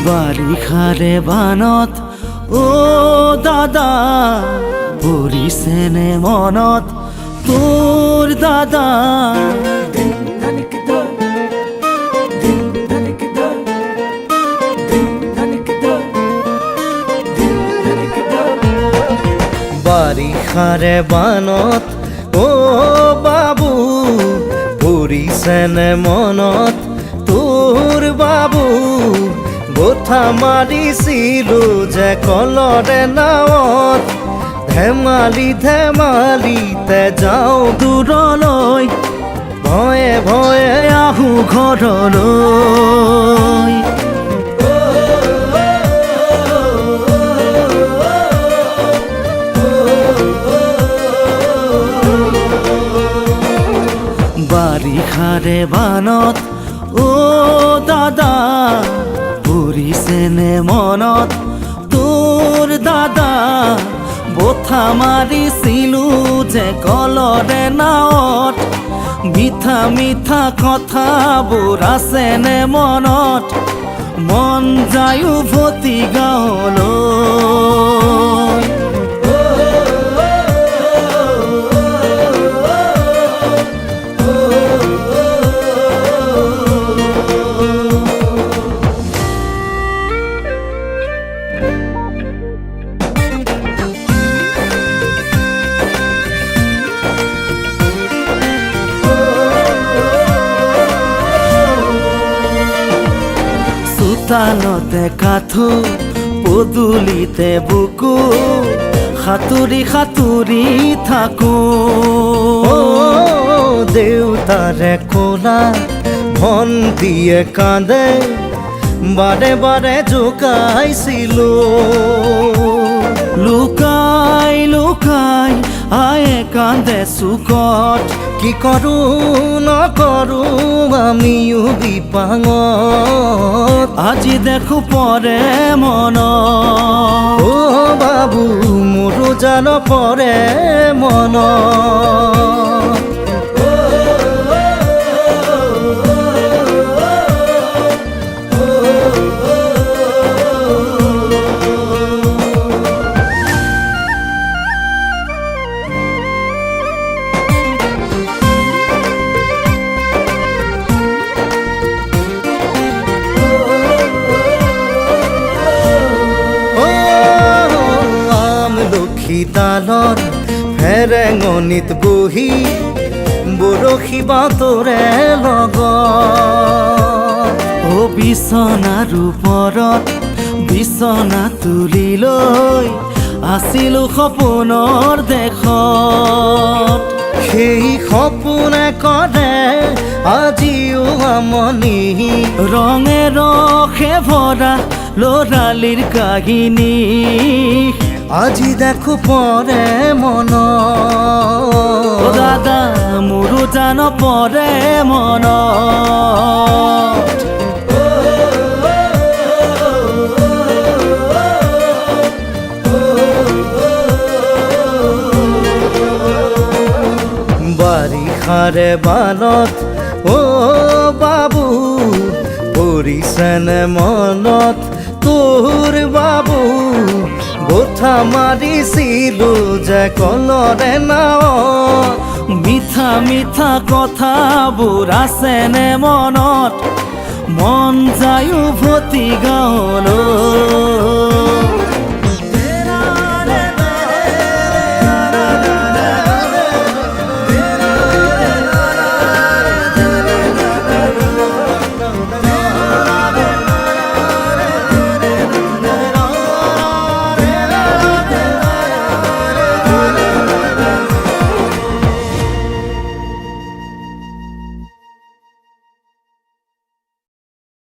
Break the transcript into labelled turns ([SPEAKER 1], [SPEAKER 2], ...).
[SPEAKER 1] বাৰিষাৰে বানত অ দাদা পৰিছেনে মনত তোৰ দাদা বাৰিষাৰে বানত অ বাবু পৰিছেনে মনত তোৰ বাবু গোঠা মাৰিছিলো যে কলৰে নাৱত ধেমালি ধেমালিতে যাওঁ দূৰলৈ ভয়ে ভয়ে আহো ঘৰলৈ বাৰিষাৰে বানত অ দাদা পৰিছেনে মনত তোৰ দাদা বঠা মাৰিছিলো যে কলৰে নাৱত মিঠা মিঠা কথাবোৰ আছেনে মনত মন যায় উভতি গাঁৱলৈ চোতালতে কাঠো পদূলিতে বুকু সাঁতুৰি সাঁতুৰি থাকো দেউতাৰে কোলা ভণ্টিয়ে কান্দে বাৰে বাৰে জোকাইছিলো লুকাই লুকাই আয়ে কান্দে চুকত কি কৰো নকৰো আমিও বিপাঙত আজি দেখো পৰে মন অ বাবু মোৰো জান পৰে মন শীতালত ফেৰেঙনিত বহি বৰশী বাতৰে লগত অ বিচনাৰ ওপৰত বিচনা তুলি লৈ আছিলো সপোনৰ দেশত সেই সপোনে কৰে আজিও আমনি ৰঙে ৰসে ভৰা ল'ৰালিৰ কাহিনী আজি দেখো পৰে মন অ দাদা মোৰো জান পৰে মন বাৰিষাৰে বানত অ বাবু পৰিছেনে মনত তোৰ বাবু গোঠা মাৰিছিলো যে কলৰে নাৱত মিঠা মিঠা কথাবোৰ আছেনে মনত মন যায় উভতি গাঁৱলৈ